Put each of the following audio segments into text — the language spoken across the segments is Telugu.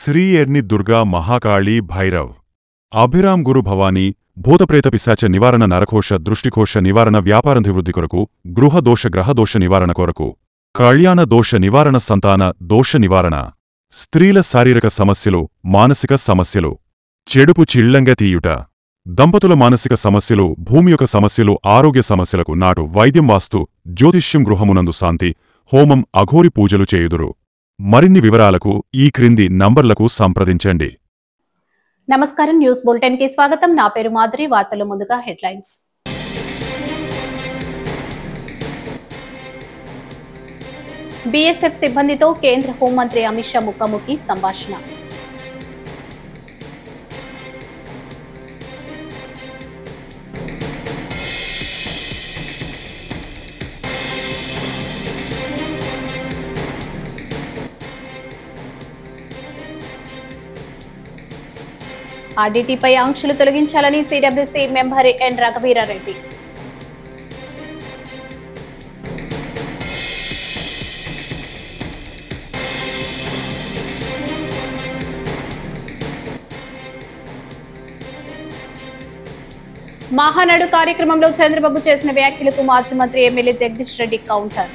శ్రీ ఎర్ని దుర్గా మహాకాళీ భైరవ్ అభిరామ్ గురు భవానీ భూతప్రేత పిశాచ నివారణ నరకోశ దృష్టికోశ నివారణ వ్యాపారాభివృద్ధి కొరకు గృహదోష గ్రహదోష నివారణ కొరకు కళ్యాణ దోష నివారణ సంతాన దోష నివారణ స్త్రీల శారీరక సమస్యలు మానసిక సమస్యలు చెడుపు చిళ్లంగా తీయుట దంపతుల మానసిక సమస్యలు భూమి యొక్క సమస్యలు ఆరోగ్య సమస్యలకు నాటు వైద్యం వాస్తు జ్యోతిష్యం గృహమునందు శాంతి హోమం అఘోరి పూజలు చేయుదురు మరిన్ని వివరాలకు ఈ క్రింది నంబర్లకు సంప్రదించండి. నమస్కారం, న్యూస్ బులెటిన్ కి స్వాగతం. నా పేరు మాధురి. వార్తల ముందుగా హెడ్లైన్స్. బీఎస్ఎఫ్ సిబ్బందితో కేంద్ర హోంమంత్రి అమిత్ షా ముఖాముఖి సంభాషణ. ఆర్డీటీపై ఆంక్షలు తొలగించాలని సిడబ్ల్యూసీ మెంబర్ ఎన్ రఘువీరారెడ్డి. మహానాడు కార్యక్రమంలో చంద్రబాబు చేసిన వ్యాఖ్యలకు మాజీ మంత్రి ఎమ్మెల్యే జగదీష్ రెడ్డి కౌంటర్.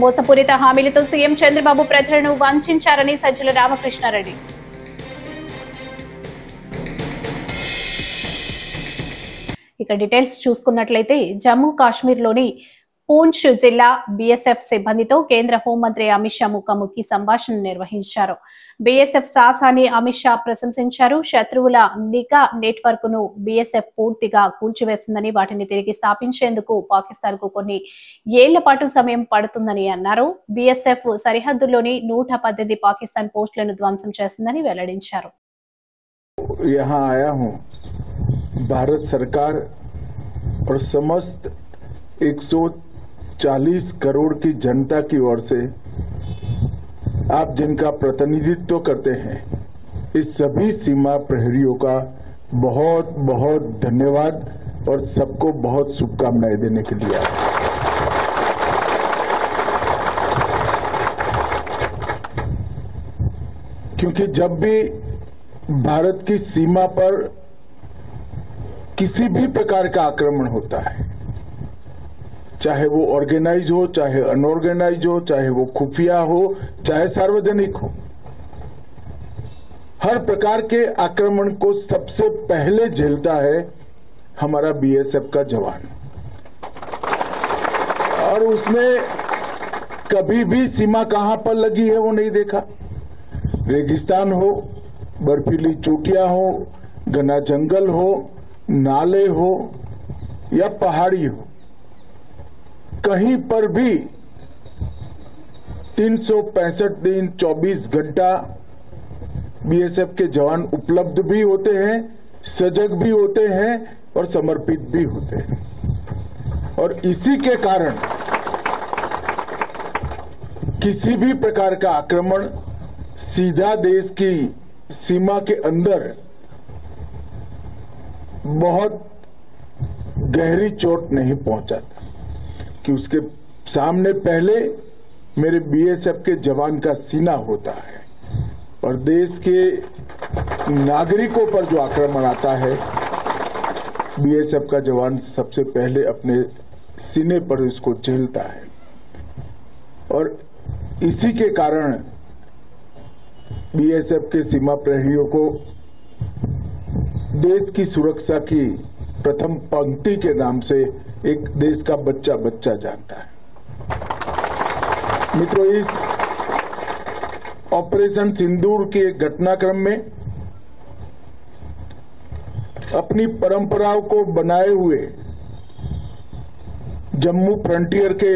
మోసపూరిత హామీలతో సీఎం చంద్రబాబు ప్రజలను వంచారని సజ్జల రామకృష్ణారెడ్డి. ఇక డీటెయిల్స్ చూసుకున్నట్లయితే జమ్మూ కాశ్మీర్లోని పూంచ్ జిల్లా బీఎస్ఎఫ్ సిబ్బందితో కేంద్ర హోంమంత్రి అమిత్ షా ముఖాముఖి సంభాషణ నిర్వహించారు. బీఎస్ఎఫ్ సాహసాన్ని అమిత్ షా ప్రశంసించారు. శత్రువుల నిఘా నెట్వర్క్ ను బీఎస్ఎఫ్ పూర్తిగా కూల్చివేసిందని, వాటిని తిరిగి స్థాపించేందుకు పాకిస్తాన్ కు కొన్ని ఏళ్ల పాటు సమయం పడుతుందని అన్నారు. బీఎస్ఎఫ్ సరిహద్దుల్లోని 118 పాకిస్తాన్ పోస్టులను ధ్వంసం చేసిందని వెల్లడించారు. भारत सरकार और समस्त 140 करोड़ की जनता की ओर से आप जिनका प्रतिनिधित्व करते हैं, इस सभी सीमा प्रहरियों का बहुत बहुत धन्यवाद और सबको बहुत शुभकामनाएं देने के लिए क्योंकि जब भी भारत की सीमा पर किसी भी प्रकार का आक्रमण होता है, चाहे वो ऑर्गेनाइज हो, चाहे अनऑर्गेनाइज हो, चाहे वो खुफिया हो, चाहे सार्वजनिक हो, हर प्रकार के आक्रमण को सबसे पहले झेलता है हमारा बीएसएफ का जवान। और उसमें कभी भी सीमा कहां पर लगी है वो नहीं देखा। रेगिस्तान हो, बर्फीली चोटियां हो, घना जंगल हो, नाले हो या पहाड़ी हो, कहीं पर भी 365 दिन 24 घंटा बीएसएफ के जवान उपलब्ध भी होते हैं, सजग भी होते हैं और समर्पित भी होते हैं। और इसी के कारण किसी भी प्रकार का आक्रमण सीधा देश की सीमा के अंदर बहुत गहरी चोट नहीं पहुंचाता, कि उसके सामने पहले मेरे बीएसएफ के जवान का सीना होता है और देश के नागरिकों पर जो आक्रमण आता है, बीएसएफ का जवान सबसे पहले अपने सीने पर इसको झेलता है। और इसी के कारण बीएसएफ के सीमा प्रहरियों को देश की सुरक्षा की प्रथम पंक्ति के नाम से एक देश का बच्चा बच्चा जानता है। मित्रों, इस ऑपरेशन सिंदूर के घटनाक्रम में अपनी परंपराओं को बनाए हुए जम्मू फ्रंटियर के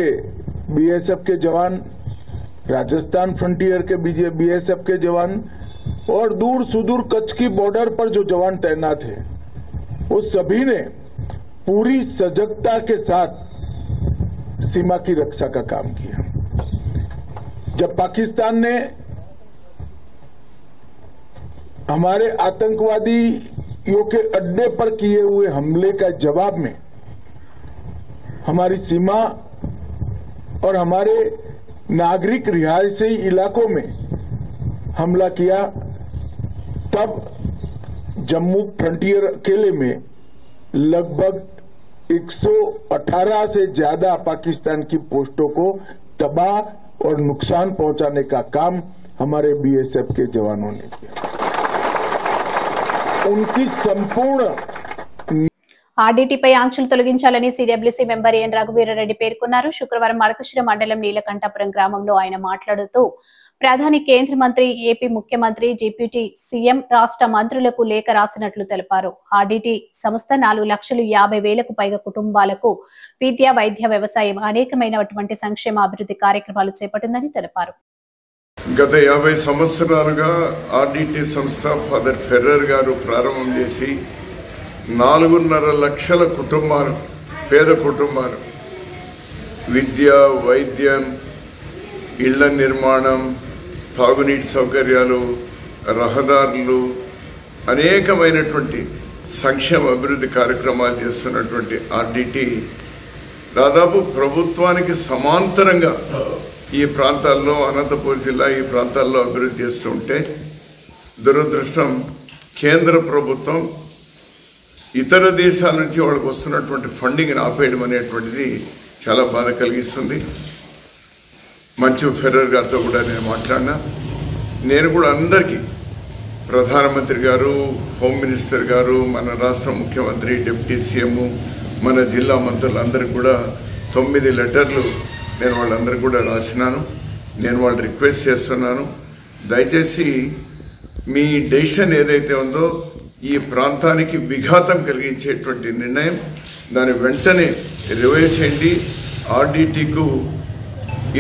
बीएसएफ के जवान, राजस्थान फ्रंटियर के बीएसएफ के जवान और दूर सुदूर कच्छ की बॉर्डर पर जो जवान तैनात हैं, वो सभी ने पूरी सजगता के साथ सीमा की रक्षा का काम किया। जब पाकिस्तान ने हमारे आतंकवादियों के अड्डे पर किए हुए हमले का जवाब में हमारी सीमा और हमारे नागरिक रिहायशी इलाकों में हमला किया, तब जम्मू फ्रंटियर अकेले में लगभग 118 से ज्यादा पाकिस्तान की पोस्टों को तबाह और नुकसान पहुंचाने का काम हमारे बीएसएफ के जवानों ने किया। उनकी संपूर्ण ఆర్డీటీపై ఆంక్షలు తొలగించాలని సిడబ్ల్యూసీ మెంబర్ ఎన్ రఘువీరారెడ్డి పేర్కొన్నారు. శుక్రవారం మడకశిర మండలం నీలకంఠపురం గ్రామంలో ఆయన మాట్లాడుతూ ప్రధాని, కేంద్ర మంత్రి, ఏపీ ముఖ్యమంత్రి, డిప్యూటీ సీఎం, రాష్ట్ర మంత్రులకు లేఖ రాసినట్లు తెలిపారు. ఆర్డీటీ సంస్థ 4,50,000కు పైగా కుటుంబాలకు విద్య, వైద్య, వ్యవసాయం, అనేకమైనటువంటి సంక్షేమ అభివృద్ధి కార్యక్రమాలు చేపట్టిందని తెలిపారు. గత 50 సంవత్సరాలుగా ఆర్డీటీ సంస్థ ఫాదర్ ఫెర్రర్ గారు ప్రారంభం చేసి 4.5 లక్షల కుటుంబాలు, పేద కుటుంబాలు విద్య, వైద్యం, ఇళ్ల నిర్మాణం, తాగునీటి సౌకర్యాలు, రహదారులు, అనేకమైనటువంటి సంక్షేమ అభివృద్ధి కార్యక్రమాలు చేస్తున్నటువంటి ఆర్డీటీ దాదాపు ప్రభుత్వానికి సమాంతరంగా ఈ ప్రాంతాల్లో, అనంతపురం జిల్లా ఈ ప్రాంతాల్లో అభివృద్ధి చేస్తుంటే దురదృష్టం కేంద్ర ప్రభుత్వం ఇతర దేశాల నుంచి వాళ్ళకు వస్తున్నటువంటి ఫండింగ్ని ఆపేయడం అనేటువంటిది చాలా బాధ కలిగిస్తుంది. మంచు ఫెర్రర్ గారితో కూడా నేను మాట్లాడినా. నేను కూడా అందరికీ, ప్రధానమంత్రి గారు, హోమ్ మినిస్టర్ గారు, మన రాష్ట్ర ముఖ్యమంత్రి, డిప్యూటీ సీఎం, మన జిల్లా మంత్రులందరికీ కూడా 9 లెటర్లు నేను వాళ్ళందరికీ కూడా రాసినాను. నేను వాళ్ళు రిక్వెస్ట్ చేస్తున్నాను, దయచేసి మీ డెసిషన్ ఏదైతే ఉందో ఈ ప్రాంతానికి విఘాతం కలిగించేటువంటి నిర్ణయం దాన్ని వెంటనే రివైవ్ చేయండి. ఆర్డీటీకు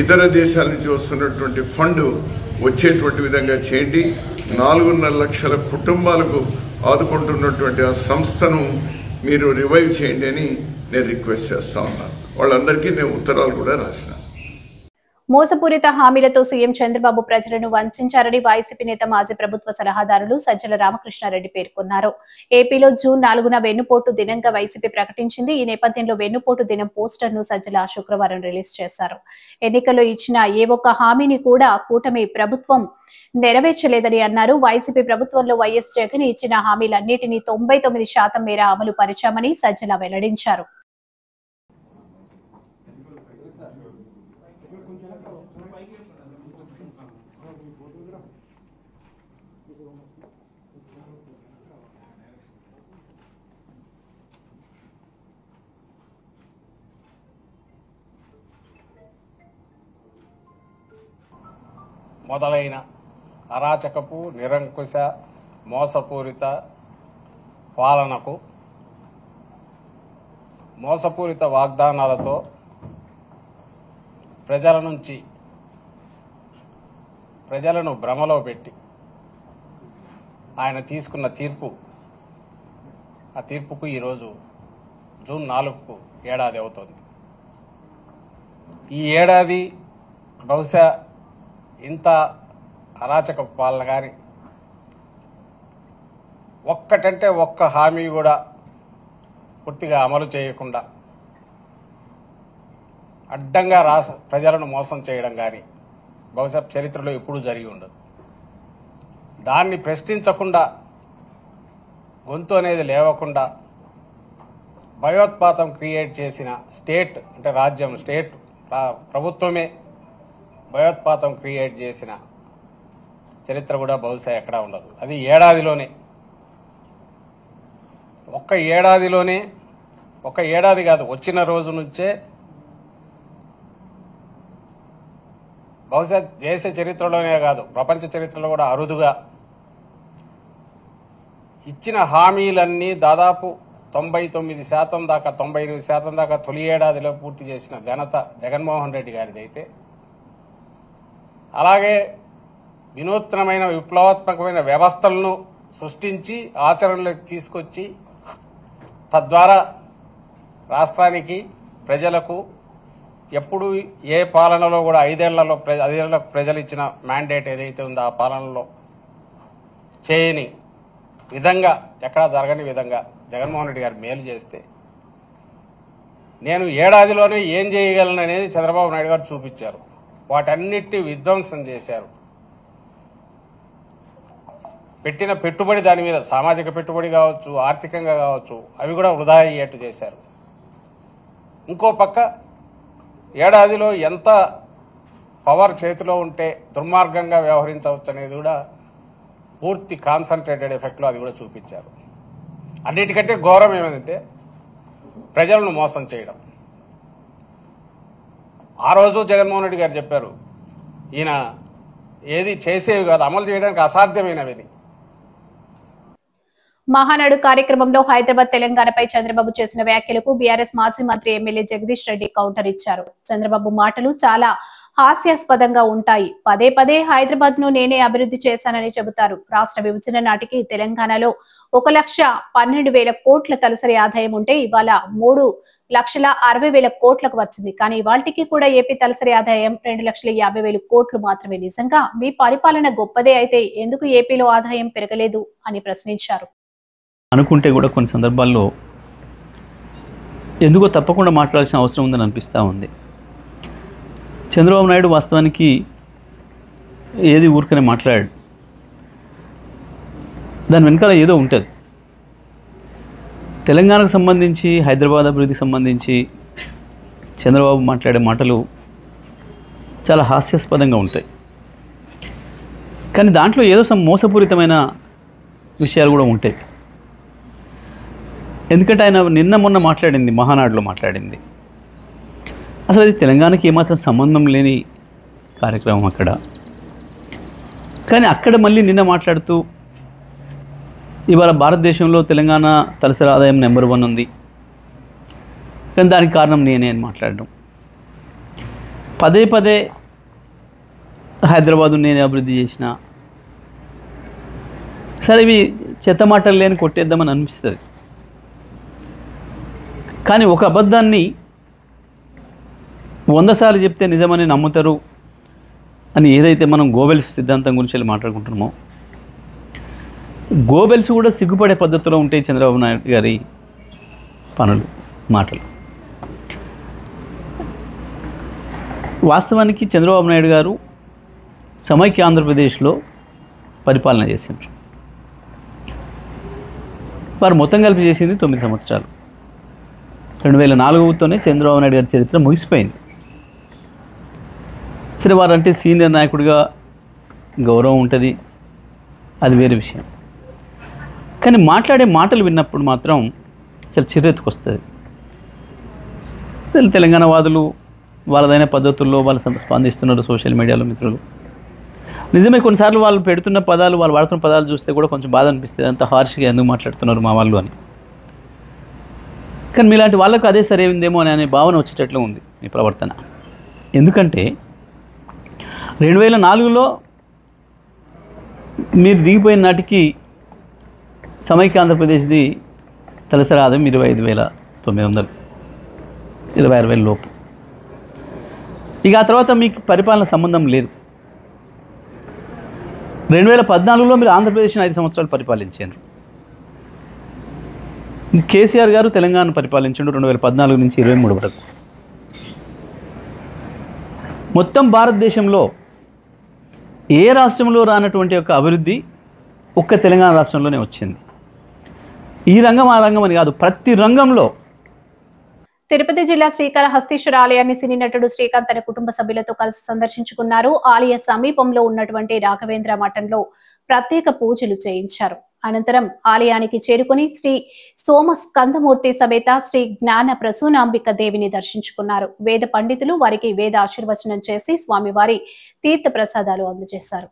ఇతర దేశాల నుంచి వస్తున్నటువంటి ఫండ్ వచ్చేటువంటి విధంగా చేయండి. 4.5 లక్షల కుటుంబాలకు ఆదుకుంటున్నటువంటి ఆ సంస్థను మీరు రివైవ్ చేయండి అని నేను రిక్వెస్ట్ చేస్తా ఉన్నాను. వాళ్ళందరికీ నేను ఉత్తరాలు కూడా రాసినాను. మోసపూరిత హామీలతో సీఎం చంద్రబాబు ప్రజలను వంచారని వైసీపీ నేత, మాజీ ప్రభుత్వ సలహాదారులు సజ్జల రామకృష్ణారెడ్డి పేర్కొన్నారు. ఏపీలో జూన్ 4న వెన్నుపోటు దినంగా వైసీపీ ప్రకటించింది. ఈ నేపథ్యంలో వెన్నుపోటు దినం పోస్టర్ను సజ్జల శుక్రవారం రిలీజ్ చేశారు. ఎన్నికల్లో ఇచ్చిన ఏ ఒక్క హామీని కూడా కూటమి ప్రభుత్వం నెరవేర్చలేదని అన్నారు. వైసీపీ ప్రభుత్వంలో వైఎస్ జగన్ ఇచ్చిన హామీలన్నింటినీ 99% మేర అమలు పరిచామని సజ్జల వెల్లడించారు. మొదలైన అరాచకపు, నిరంకుశ, మోసపూరిత పాలనకు, మోసపూరిత వాగ్దానాలతో ప్రజల నుంచి ప్రజలను భ్రమలో పెట్టి ఆయన తీసుకున్న తీర్పు, ఆ తీర్పుకు ఈరోజు జూన్ 4కు ఏడాది అవుతుంది. ఈ ఏడాది బహుశా ఇంత అరాచక పాలన కానీ ఒక్కటంటే ఒక్క హామీ కూడా పూర్తిగా అమలు చేయకుండా అడ్డంగా ప్రజలను మోసం చేయడం కానీ బహుశా చరిత్రలో ఎప్పుడూ జరిగి ఉండదు. దాన్ని ప్రశ్నించకుండా, గొంతు అనేది లేవకుండా భయోత్పాతం క్రియేట్ చేసిన స్టేట్, అంటే రాజ్యం, స్టేట్ ప్రభుత్వమే భయోత్పాతం క్రియేట్ చేసిన చరిత్ర కూడా బహుశా ఎక్కడా ఉండదు. అది ఏడాదిలోనే, ఒక్క ఏడాది కాదు, వచ్చిన రోజు నుంచే బహుశా దేశ చరిత్రలోనే కాదు ప్రపంచ చరిత్రలో కూడా అరుదుగా ఇచ్చిన హామీలన్నీ దాదాపు 99% దాకా, 98% దాకా తొలి ఏడాదిలో పూర్తి చేసిన ఘనత జగన్మోహన్ రెడ్డి గారిదైతే, అలాగే వినూత్నమైన విప్లవాత్మకమైన వ్యవస్థలను సృష్టించి ఆచరణలోకి తీసుకొచ్చి తద్వారా రాష్ట్రానికి, ప్రజలకు ఎప్పుడు ఏ పాలనలో కూడా 5 ఏళ్లకు ప్రజలు ఇచ్చిన మ్యాండేట్ ఏదైతే ఉందో ఆ పాలనలో చేయని విధంగా, ఎక్కడా జరగని విధంగా జగన్మోహన్ రెడ్డి గారు మేలు చేస్తే నేను ఏడాదిలోనే ఏం చేయగలను అనేది చంద్రబాబు నాయుడు గారు చూపించారు. వాటన్నిటిని విధ్వంసం చేశారు. పెట్టిన పెట్టుబడి దాని మీద సామాజిక పెట్టుబడి కావచ్చు, ఆర్థికంగా కావచ్చు, అవి కూడా వృధా అయ్యేట్టు చేశారు. ఇంకో పక్క ఏడాదిలో ఎంత పవర్ చేతిలో ఉంటే దుర్మార్గంగా వ్యవహరించవచ్చు అనేది కూడా పూర్తి కాన్సన్ట్రేటెడ్ ఎఫెక్ట్లో అది కూడా చూపించారు. అన్నిటికంటే ఘోరం ఏమైందంటే ప్రజలను మోసం చేయడం. ఆ రోజు జగన్మోహన్ రెడ్డి గారు చెప్పారు, ఈయన ఏది చేసేవి కాదు, అమలు చేయడానికి అసాధ్యమైనవి. మహానాడు కార్యక్రమంలో హైదరాబాద్ తెలంగాణపై చంద్రబాబు చేసిన వ్యాఖ్యలకు బీఆర్ఎస్ మాజీ మంత్రి ఎమ్మెల్యే జగదీష్ రెడ్డి కౌంటర్ ఇచ్చారు. చంద్రబాబు మాటలు చాలా హాస్యాస్పదంగా ఉంటాయి. పదే పదే హైదరాబాద్ ను నేనే అభివృద్ధి చేశానని చెబుతారు. రాష్ట్ర విభజన నాటికి తెలంగాణలో 1,12,000 కోట్ల తలసరి ఆదాయం ఉంటే ఇవాళ 3,60,000 కోట్లకు వచ్చింది. కానీ ఇవాళకి కూడా ఏపీ తలసరి ఆదాయం 2,50,000 కోట్లు మాత్రమే. నిజంగా మీ పరిపాలన గొప్పదే అయితే ఎందుకు ఏపీలో ఆదాయం పెరగలేదు అని ప్రశ్నించారు. అనుకుంటే కూడా కొన్ని సందర్భాల్లో ఎందుకో తప్పకుండా మాట్లాడాల్సిన అవసరం ఉందని అనిపిస్తూ ఉంది. చంద్రబాబు నాయుడు వాస్తవానికి ఏది ఊరికనే మాట్లాడాడు, దాని వెనకాల ఏదో ఉంటుంది. తెలంగాణకు సంబంధించి, హైదరాబాద్ అభివృద్ధికి సంబంధించి చంద్రబాబు మాట్లాడే మాటలు చాలా హాస్యాస్పదంగా ఉంటాయి. కానీ దాంట్లో ఏదో మోసపూరితమైన విషయాలు కూడా ఉంటాయి. ఎందుకంటే ఆయన నిన్న మొన్న మాట్లాడింది, మహానాడులో మాట్లాడింది, అసలు అది తెలంగాణకి ఏమాత్రం సంబంధం లేని కార్యక్రమం అక్కడ. కానీ అక్కడ మళ్ళీ నిన్న మాట్లాడుతూ ఇవాళ భారతదేశంలో తెలంగాణ తలసరి ఆదాయం నెంబర్ 1 ఉంది, కానీ దానికి కారణం నేనే అని మాట్లాడడం. పదే పదే హైదరాబాదు నేనే అభివృద్ధి చేసిన. సరే, ఇవి చెత్త మాటలు లేని కొట్టేద్దామని అనిపిస్తుంది. కానీ ఒక అబద్ధాన్ని 100 సార్లు చెప్తే నిజమని నమ్ముతారు అని ఏదైతే మనం గోబెల్స్ సిద్ధాంతం గురించి వెళ్ళి మాట్లాడుకుంటున్నామో, గోబెల్స్ కూడా సిగ్గుపడే పద్ధతిలో ఉంటాయి చంద్రబాబు నాయుడు గారి పనులు, మాటలు. వాస్తవానికి చంద్రబాబు నాయుడు గారు సమైక్య ఆంధ్రప్రదేశ్లో పరిపాలన చేసిండ్రు. వారు మొత్తం కలిపి చేసింది 9 సంవత్సరాలు. 2004తోనే చంద్రబాబు నాయుడు గారి చరిత్ర ముగిసిపోయింది. సరే, వారంటే సీనియర్ నాయకుడిగా గౌరవం ఉంటుంది, అది వేరే విషయం. కానీ మాట్లాడే మాటలు విన్నప్పుడు మాత్రం చాలా చిరెత్తుకొస్తుంది. తెలంగాణ వాదులు వాళ్ళదైన పద్ధతుల్లో వాళ్ళు స్పందిస్తున్నారు సోషల్ మీడియాలో. మిత్రులు, నిజమే, కొన్నిసార్లు వాళ్ళు పెడుతున్న పదాలు, వాళ్ళు వాడుతున్న పదాలు చూస్తే కూడా కొంచెం బాధ అనిపిస్తుంది. అంత హార్ష్గా ఎందుకు మాట్లాడుతున్నారు మా వాళ్ళు అని. కానీ మీలాంటి వాళ్ళకు అదే సరైందేమో అనే భావన వచ్చేటట్లు ఉంది మీ ప్రవర్తన. ఎందుకంటే 2004లో మీరు దిగిపోయిన నాటికి సమైక్య ఆంధ్రప్రదేశ్ది తలసరి ఆదాయం 25,900, 26,000 లోపు. ఇక ఆ తర్వాత మీకు పరిపాలన సంబంధం లేదు. 2014లో మీరు ఆంధ్రప్రదేశ్ని 5 సంవత్సరాలు పరిపాలించారు. కేసీఆర్ గారు తెలంగాణ పరిపాలించాడు 2014 నుంచి 23 వరకు. మొత్తం భారతదేశంలో ఏ రాష్ట్రంలో రానటువంటి ఒక అభివృద్ధి ఒక్క తెలంగాణ రాష్ట్రంలోనే వచ్చింది. ఈ రంగం ఆ రంగం అని కాదు, ప్రతి రంగంలో. తిరుపతి జిల్లా శ్రీకాళహస్తీశ్వర ఆలయాన్ని సినీ నటుడు శ్రీకాంత్ తన కుటుంబ సభ్యులతో కలిసి సందర్శించుకున్నారు. ఆలయ సమీపంలో ఉన్నటువంటి రాఘవేంద్ర మఠంలో ప్రత్యేక పూజలు చేయించారు. అనంతరం ఆలయానికి చేరుకుని శ్రీ సోమ స్కందమూర్తి సమేత శ్రీ జ్ఞాన ప్రసూనాంబిక దేవిని దర్శించుకున్నారు. వేద పండితులు వారికి వేద ఆశీర్వచనం చేసి స్వామివారి తీర్థ ప్రసాదాలు అందజేశారు.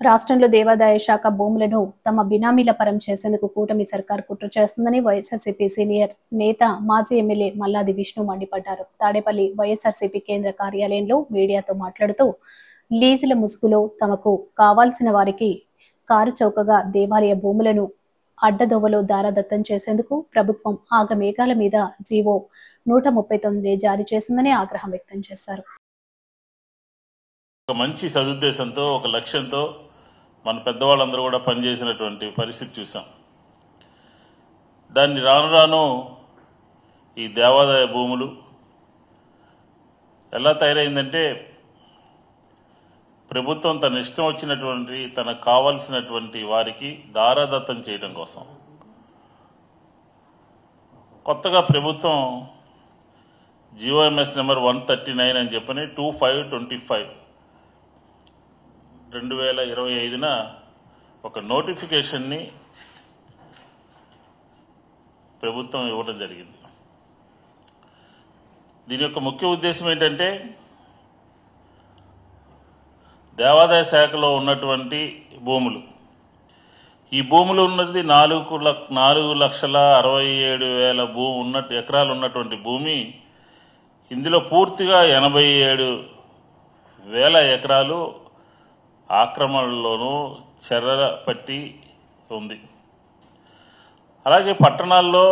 రాష్ట్రంలో దేవాదాయ శాఖ భూములను తమ బినామీల పరం చేసేందుకు కూటమి సర్కార్ కుట్ర చేస్తుందని వైఎస్ఆర్సీపీ సీనియర్ నేత మాజీ ఎమ్మెల్యే మల్లాది విష్ణు మండిపడ్డారు. తాడేపల్లి వైఎస్ఆర్సీపీ కేంద్ర కార్యాలయంలో మీడియాతో మాట్లాడుతూ లీజుల ముసుగులో తమకు కావాల్సిన వారికి కారు చౌకగా దేవాలయ భూములను అడ్డదోవలో దారాదత్తం చేసేందుకు ప్రభుత్వం ఆగమేఘాల మీద జీవో 139 జారీ చేసిందని ఆగ్రహం వ్యక్తం చేశారు. ఒక మంచి సదుద్దేశంతో ఒక లక్ష్యంతో మన పెద్దవాళ్ళందరూ కూడా పనిచేసినటువంటి పరిస్థితి చూసాం. దాన్ని రాను రాను ఈ దేవాదాయ భూములు ఎలా తయారైందంటే ప్రభుత్వం తన ఇష్టం వచ్చినటువంటి తనకు కావాల్సినటువంటి వారికి దారాదత్తం చేయడం కోసం కొత్తగా ప్రభుత్వం జిఓఎంఎస్ నెంబర్ 139 అని చెప్పని 2525 2025న ఒక నోటిఫికేషన్ని ప్రభుత్వం ఇవ్వడం జరిగింది. దీని యొక్క ముఖ్య ఉద్దేశం ఏంటంటే దేవాదాయ శాఖలో ఉన్నటువంటి భూములు, ఈ భూములు ఉన్నది 4,67,000 ఎకరాలు ఉన్నటువంటి భూమి, ఇందులో పూర్తిగా 87,000 ఎకరాలు ఆక్రమణలోనూ చెర్ర పట్టి ఉంది. అలాగే పట్టణాల్లో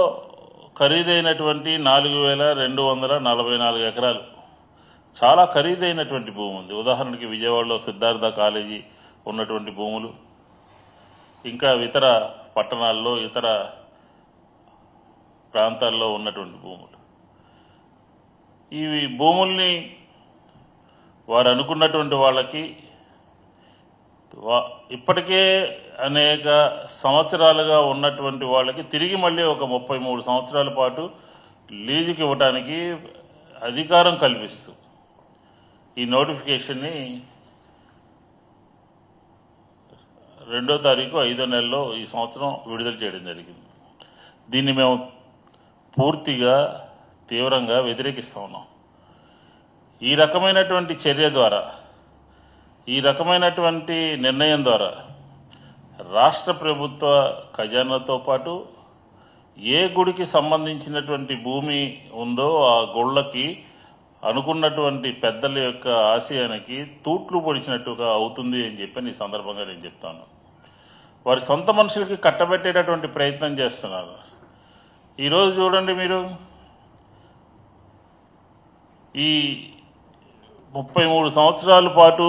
ఖరీదైనటువంటి 4,244 ఎకరాలు చాలా ఖరీదైనటువంటి భూమి ఉంది. ఉదాహరణకి విజయవాడలో సిద్ధార్థ కాలేజీ ఉన్నటువంటి భూములు, ఇంకా ఇతర పట్టణాల్లో ఇతర ప్రాంతాల్లో ఉన్నటువంటి భూములు. ఈ భూముల్ని వారు అనుకున్నటువంటి వాళ్ళకి ఇప్పటికే అనేక సంవత్సరాలుగా ఉన్నటువంటి వాళ్ళకి తిరిగి మళ్ళీ ఒక 33 సంవత్సరాల పాటు లీజుకి ఇవ్వడానికి అధికారం కల్పిస్తూ ఈ నోటిఫికేషన్ని 2వ తారీఖు 5వ నెలలో ఈ సంవత్సరం విడుదల చేయడం జరిగింది. దీన్ని మేము పూర్తిగా తీవ్రంగా వ్యతిరేకిస్తూ ఉన్నాం. ఈ రకమైనటువంటి చర్య ద్వారా, ఈ రకమైనటువంటి నిర్ణయం ద్వారా రాష్ట్ర ప్రభుత్వ ఖజానాతో పాటు ఏ గుడికి సంబంధించినటువంటి భూమి ఉందో ఆ గుళ్ళకి అనుకున్నటువంటి పెద్దల యొక్క ఆశయానికి తూట్లు పొడిచినట్టుగా అవుతుంది అని చెప్పి ఈ సందర్భంగా నేను చెప్తాను. వారి సొంత మనుషులకి కట్టబెట్టేటటువంటి ప్రయత్నం చేస్తున్నారు. ఈరోజు చూడండి, మీరు ఈ 33 సంవత్సరాల పాటు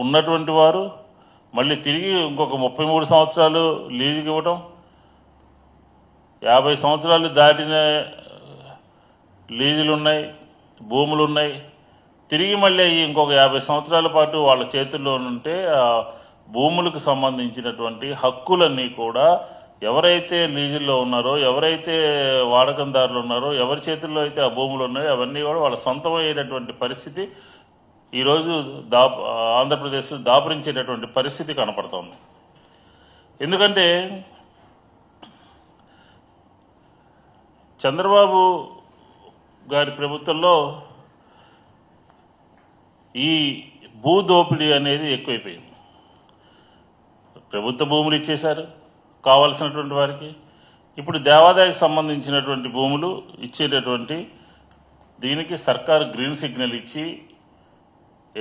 ఉన్నటువంటి వారు మళ్ళీ తిరిగి ఇంకొక 33 సంవత్సరాలు లీజుకి ఇవ్వటం, 50 సంవత్సరాలు దాటిన లీజులు ఉన్నాయి, భూములు ఉన్నాయి, తిరిగి మళ్ళీ ఇంకొక 50 సంవత్సరాల పాటు వాళ్ళ చేతుల్లో ఉంటే ఆ భూములకు సంబంధించినటువంటి హక్కులన్నీ కూడా ఎవరైతే లీజుల్లో ఉన్నారో, ఎవరైతే వాడకందారులు ఉన్నారో, ఎవరి చేతుల్లో అయితే ఆ భూములు ఉన్నాయో అవన్నీ కూడా వాళ్ళ సొంతమయ్యేటటువంటి పరిస్థితి ఈరోజు ఆంధ్రప్రదేశ్లో దాపురించేటటువంటి పరిస్థితి కనపడుతోంది. ఎందుకంటే చంద్రబాబు గారి ప్రభుత్వంలో ఈ భూదోపిడీ అనేది ఎక్కువైపోయింది. ప్రభుత్వ భూములు ఇచ్చేశారు కావాల్సినటువంటి వారికి. ఇప్పుడు దేవాదాయకు సంబంధించినటువంటి భూములు ఇచ్చేటటువంటి దీనికి సర్కారు గ్రీన్ సిగ్నల్ ఇచ్చి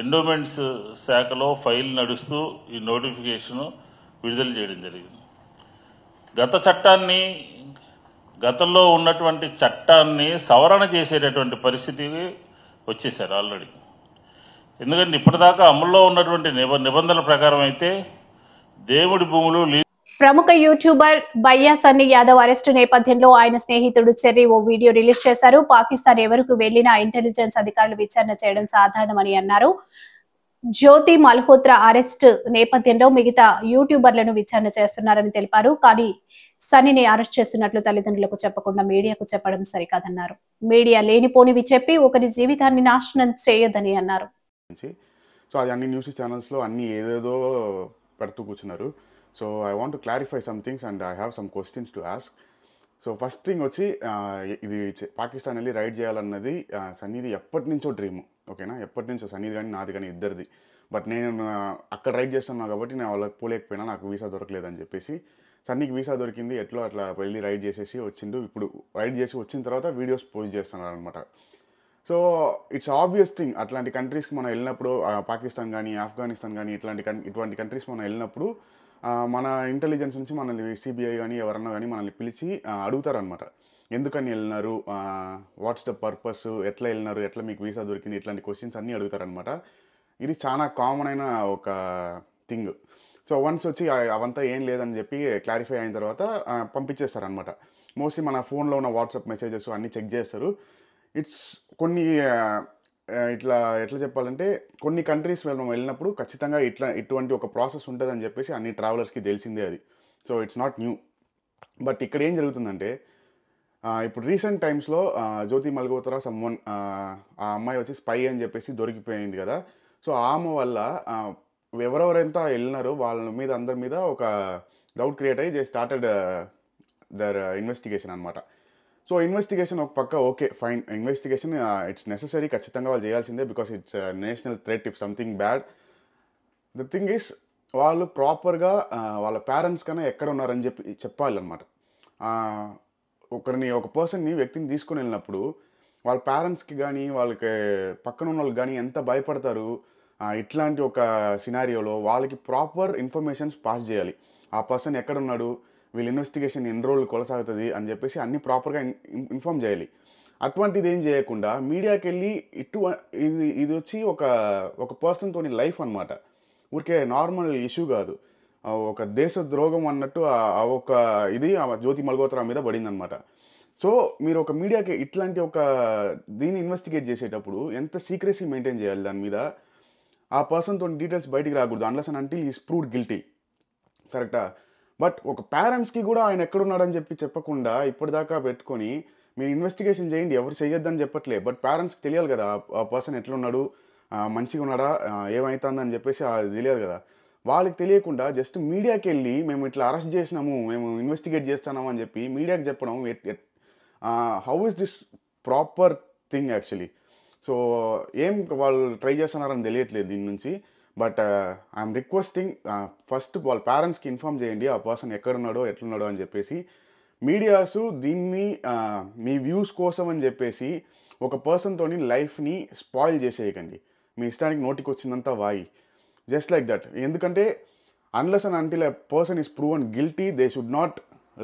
ఎండోమెంట్స్ శాఖలో ఫైల్ నడుస్తూ ఈ నోటిఫికేషన్ విడుదల చేయడం జరిగింది. గతంలో ఉన్నటువంటి చట్టాన్ని సవరణ చేసేటటువంటి పరిస్థితికి వచ్చేసారు ఆల్రెడీ. ఎందుకంటే ఇప్పటిదాకా అమల్లో ఉన్నటువంటి నిబంధనల ప్రకారం అయితే దేవుడి భూములు. ప్రముఖ యూట్యూబర్ బయ్యా సన్నీ యాదవ్ అరెస్టు నేపథ్యంలో ఆయన స్నేహితుడు చెర్రీ ఓ వీడియో రిలీజ్ చేశారు. పాకిస్తాన్ ఎవరికి వెళ్లినా ఇంటెలిజెన్స్ అధికారులు విచారణ చేయడం సాధారణమని అన్నారు. జ్యోతి మల్హోత్రా అరెస్ట్ నేపథ్యంలో మిగతా యూట్యూబర్లను విచారణ చేస్తున్నారని తెలిపారు. కానీ సన్నీని అరెస్ట్ చేస్తున్నట్లు తల్లిదండ్రులకు చెప్పకుండా మీడియాకు చెప్పడం సరికాదన్నారు. మీడియా లేనిపోనివి చెప్పి ఒకరి జీవితాన్ని నాశనం చేయొద్దని అన్నారు. సో అది అన్ని న్యూస్ ఛానల్స్లో అన్ని ఏదేదో పెడుతూ కూర్చున్నారు. So I want to clarify some things and I have some questions to ask. So first thing వచ్చి ఇది పాకిస్తాన్ వెళ్ళి రైడ్ చేయాలన్నది సన్నీది ఎప్పటి నుంచో డ్రీము, ఓకేనా? ఎప్పటి నుంచో సన్నీది కానీ నాది కానీ ఇద్దరిది. బట్ నేను అక్కడ రైడ్ చేస్తున్నాను కాబట్టి నేను వాళ్ళకి పోలేకపోయినా, నాకు వీసా దొరకలేదని చెప్పేసి. సన్నీకి వీసా దొరికింది, ఎట్లో అట్లా వెళ్ళి రైడ్ చేసేసి వచ్చిండు. ఇప్పుడు రైడ్ చేసి వచ్చిన తర్వాత వీడియోస్ పోస్ట్ చేస్తున్నారు అనమాట. సో ఇట్స్ ఆబ్వియస్ థింగ్, అట్లాంటి కంట్రీస్కి మనం వెళ్ళినప్పుడు, పాకిస్తాన్ కానీ ఆఫ్ఘనిస్తాన్ కానీ ఇటువంటి కంట్రీస్ మనం వెళ్ళినప్పుడు మన ఇంటెలిజెన్స్ నుంచి మనల్ని సిబిఐ కానీ ఎవరన్నా కానీ మనల్ని పిలిచి అడుగుతారనమాట, ఎందుకని వెళ్ళినారు, వాట్స్ ద పర్పస్, ఎట్లా వెళ్ళినారు, ఎట్లా మీకు వీసా దొరికింది, ఇట్లాంటి క్వశ్చన్స్ అన్నీ అడుగుతారనమాట. ఇది చాలా కామన్ అయిన ఒక థింగ్. సో వన్స్ వచ్చి అవంతా ఏం లేదని చెప్పి క్లారిఫై అయిన తర్వాత పంపించేస్తారనమాట. మోస్ట్లీ మన ఫోన్లో ఉన్న వాట్సాప్ మెసేజెస్ అన్నీ చెక్ చేస్తారు. ఇట్స్ కొన్ని ఎట్లా చెప్పాలంటే, కొన్ని కంట్రీస్ మనం వెళ్ళినప్పుడు ఖచ్చితంగా ఇటువంటి ఒక ప్రాసెస్ ఉంటుందని చెప్పేసి అన్ని ట్రావెలర్స్కి తెలిసిందే అది. So it's not new. But ఇక్కడ ఏం జరుగుతుందంటే, ఇప్పుడు రీసెంట్ టైమ్స్లో జ్యోతి మల్హోత్రా సమ్వన్, ఆ అమ్మాయి వచ్చి స్పై అని చెప్పేసి దొరికిపోయింది కదా. సో ఆమె వల్ల ఎవరెవరైతే వెళ్ళినారో వాళ్ళ మీద అందరి మీద ఒక డౌట్ క్రియేట్ అయ్యి దే స్టార్టెడ్ దర్ ఇన్వెస్టిగేషన్ అనమాట. సో ఇన్వెస్టిగేషన్ ఒక పక్క okay fine, investigation it's necessary, ఖచ్చితంగా వాళ్ళు చేయాల్సిందే, because it's national threat if something bad. The thing is, వాళ్ళు ప్రాపర్గా వాళ్ళ పేరెంట్స్ కన్నా ఎక్కడ ఉన్నారని చెప్పాలన్నమాట. ఒక వ్యక్తిని తీసుకుని వెళ్ళినప్పుడు వాళ్ళ పేరెంట్స్కి కానీ వాళ్ళకి పక్కన ఉన్న వాళ్ళకి కానీ ఎంత భయపడతారు. ఇట్లాంటి ఒక సినారియోలో వాళ్ళకి ప్రాపర్ ఇన్ఫర్మేషన్స్ పాస్ చేయాలి. ఆ పర్సన్ ఎక్కడున్నాడు, వీళ్ళ ఇన్వెస్టిగేషన్ ఎన్ని రోజులు కొనసాగుతుంది అని చెప్పేసి అన్నీ ప్రాపర్గా ఇన్ఫామ్ చేయాలి. అటువంటిది ఏం చేయకుండా మీడియాకి వెళ్ళి ఇది వచ్చి ఒక పర్సన్తోని లైఫ్ అనమాట, ఊరికే నార్మల్ ఇష్యూ కాదు, ఒక దేశ ద్రోహం అన్నట్టు ఒక ఇది జ్యోతి మల్హోత్రా మీద పడిందనమాట. సో మీరు ఒక మీడియాకి ఇట్లాంటి దీన్ని ఇన్వెస్టిగేట్ చేసేటప్పుడు ఎంత సీక్రెసీ మెయింటైన్ చేయాలి దాని మీద. ఆ పర్సన్తో డీటెయిల్స్ బయటికి రాకూడదు unless and until is proved guilty, కరెక్టా? బట్ ఒక పేరెంట్స్కి కూడా ఆయన ఎక్కడున్నాడని చెప్పకుండా ఇప్పటిదాకా పెట్టుకొని మీరు ఇన్వెస్టిగేషన్ చేయండి, ఎవరు చేయొద్దని చెప్పట్లే. బట్ పేరెంట్స్కి తెలియాలి కదా ఆ పర్సన్ ఎట్లున్నాడు, మంచిగా ఉన్నాడా, ఏమవుతుందని చెప్పేసి అది తెలియదు కదా. వాళ్ళకి తెలియకుండా జస్ట్ మీడియాకి వెళ్ళి మేము ఇట్లా అరెస్ట్ చేసినాము, మేము ఇన్వెస్టిగేట్ చేస్తున్నాము అని చెప్పి మీడియాకి చెప్పడం, how is this proper thing actually? So ఏం వాళ్ళు ట్రై చేస్తున్నారని తెలియట్లేదు దీని నుంచి. బట్ ఐఎమ్ రిక్వెస్టింగ్, ఫస్ట్ వాళ్ళ పేరెంట్స్కి ఇన్ఫామ్ చేయండి ఆ పర్సన్ ఎక్కడున్నాడో ఎట్లున్నాడో అని చెప్పేసి. మీడియాసు దీన్ని మీ వ్యూస్ కోసం అని చెప్పేసి ఒక పర్సన్తోని లైఫ్ని స్పాయిల్ చేసేయకండి. మీ ఇష్టానికి నోటికి వచ్చిందంతా వాయి, జస్ట్ లైక్ దట్. ఎందుకంటే unless and until a person is proven guilty, they should not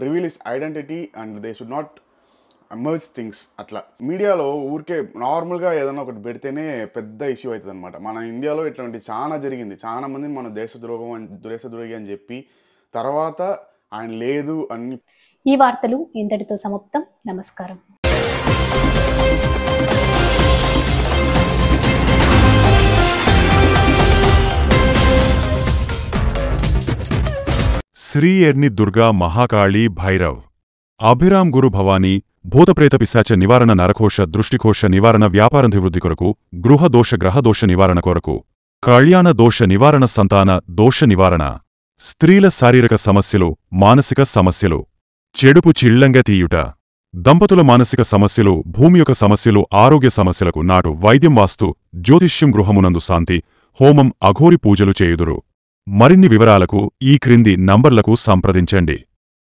reveal his identity and they should not emerge things. అట్లా మీడియాలో ఊరికే నార్మల్గా ఏదైనా ఒకటి పెడితేనే పెద్ద ఇష్యూ అవుతుంది అనమాట. మన ఇండియాలో ఇట్లాంటి చాలా జరిగింది. చాలా మందిని మన దేశద్రోహి అని చెప్పి తర్వాత ఆయన లేదు అని. ఈ వార్తలు ఇంతటితో సమాప్తం. నమస్కారం. శ్రీ ఎర్ని దుర్గా మహాకాళీ భైరవ్ అభిరామ్ గురు భవానీ భూతప్రేత పిశాచ నివారణ నరకోశ దృష్టికోశ నివారణ వ్యాపారాభివృద్ధి కొరకు గృహదోష గ్రహదోష నివారణ కొరకు కళ్యాణ దోష నివారణ సంతాన దోష నివారణ స్త్రీల శారీరక సమస్యలు మానసిక సమస్యలు చెడుపు చిళ్లంగా తీయుట దంపతుల మానసిక సమస్యలు భూమి యొక్క సమస్యలు ఆరోగ్య సమస్యలకు నాటు వైద్యం వాస్తు జ్యోతిష్యం గృహమునందు శాంతి హోమం అఘోరి పూజలు చేయుదురు. మరిన్ని వివరాలకు ఈ క్రింది నంబర్లకు సంప్రదించండి.